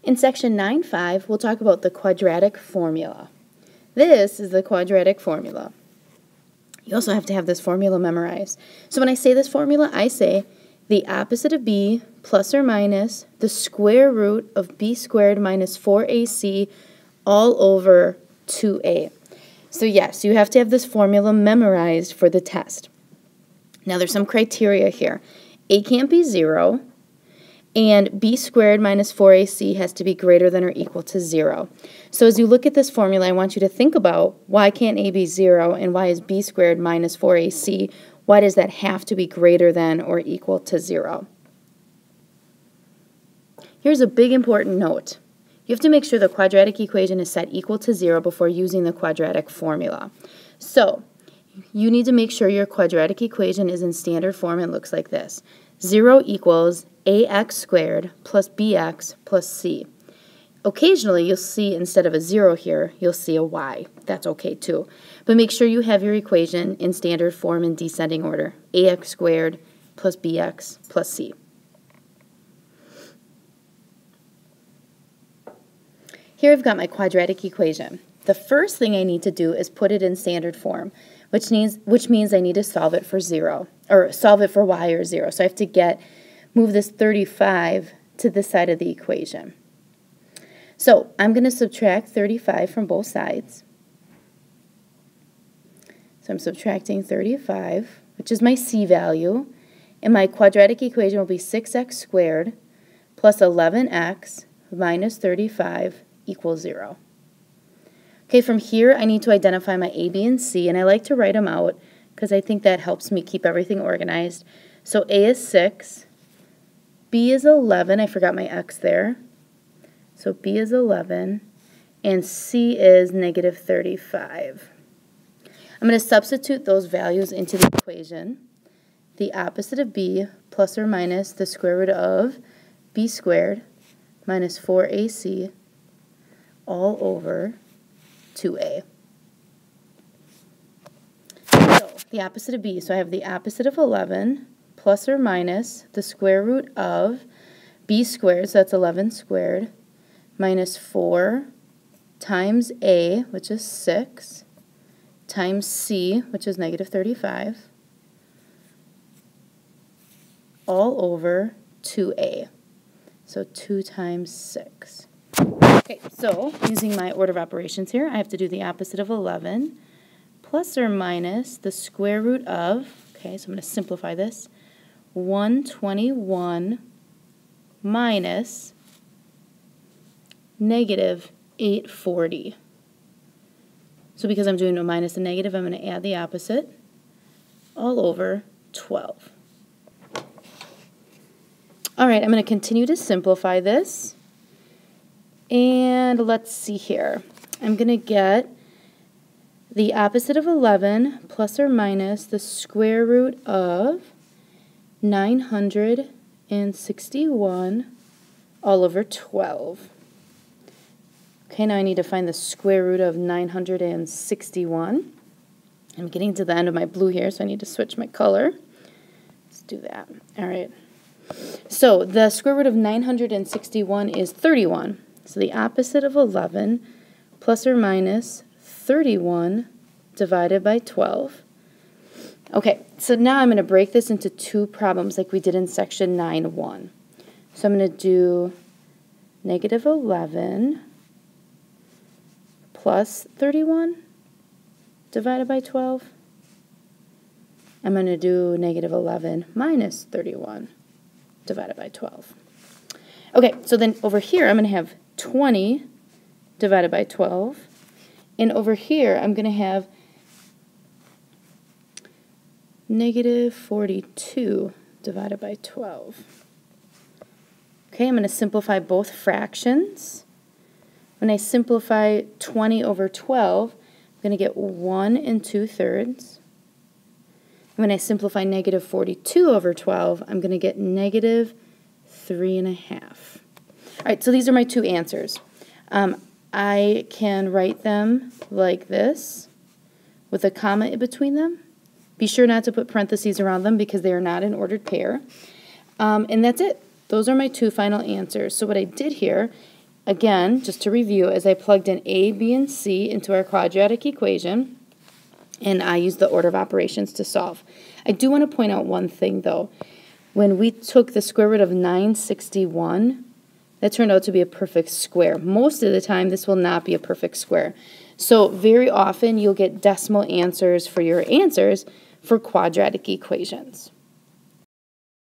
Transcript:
In section 9.5, we'll talk about the quadratic formula. This is the quadratic formula. You also have to have this formula memorized. So when I say this formula, I say the opposite of b plus or minus the square root of b squared minus 4ac all over 2a. So yes, you have to have this formula memorized for the test. Now there's some criteria here. A can't be 0, and b squared minus 4ac has to be greater than or equal to 0. So as you look at this formula, I want you to think about why can't a be 0 and why is b squared minus 4ac? Why does that have to be greater than or equal to 0? Here's a big important note. You have to make sure the quadratic equation is set equal to 0 before using the quadratic formula. So you need to make sure your quadratic equation is in standard form and looks like this. 0 equals ax squared plus bx plus c. Occasionally, you'll see instead of a 0 here, you'll see a y. That's okay too. But make sure you have your equation in standard form in descending order. Ax squared plus bx plus c. Here I've got my quadratic equation. The first thing I need to do is put it in standard form, which means I need to solve it for 0, or solve it for y or 0. So I have to move this 35 to this side of the equation. So I'm going to subtract 35 from both sides. So I'm subtracting 35, which is my c value, and my quadratic equation will be 6x squared plus 11x minus 35 equals 0. Okay, from here I need to identify my a, b, and c, and I like to write them out because I think that helps me keep everything organized. So a is 6, b is 11, I forgot my x there. So b is 11, and c is negative 35. I'm going to substitute those values into the equation. The opposite of b plus or minus the square root of b squared minus 4ac all over 2a. So the opposite of b, so I have the opposite of 11 plus or minus the square root of b squared, so that's 11 squared, minus 4 times a, which is 6, times c, which is negative 35, all over 2a. So 2 times 6. Okay, so using my order of operations here, I have to do the opposite of 11 plus or minus the square root of, okay, so I'm going to simplify this, 121 minus negative 840. So because I'm doing a minus and negative, I'm going to add the opposite all over 12. All right, I'm going to continue to simplify this. And let's see here. I'm going to get the opposite of 11 plus or minus the square root of 961 all over 12. Okay, now I need to find the square root of 961. I'm getting to the end of my blue here, so I need to switch my color. Let's do that. All right. So the square root of 961 is 31. So the opposite of 11 plus or minus 31 divided by 12. Okay, so now I'm going to break this into two problems like we did in section 9.1. So I'm going to do negative 11 plus 31 divided by 12. I'm going to do negative 11 minus 31 divided by 12. Okay, so then over here I'm going to have 20 divided by 12, and over here I'm going to have negative 42 divided by 12. Okay, I'm going to simplify both fractions. When I simplify 20 over 12, I'm going to get 1 2/3. When I simplify negative 42 over 12, I'm going to get negative 3.5. All right, so these are my two answers. I can write them like this with a comma in between them. Be sure not to put parentheses around them because they are not an ordered pair. And that's it. Those are my two final answers. So what I did here again, just to review, is I plugged in a, b, and c into our quadratic equation, and I used the order of operations to solve. I do want to point out one thing, though. When we took the square root of 961, that turned out to be a perfect square. Most of the time, this will not be a perfect square. So very often, you'll get decimal answers for your answers for quadratic equations.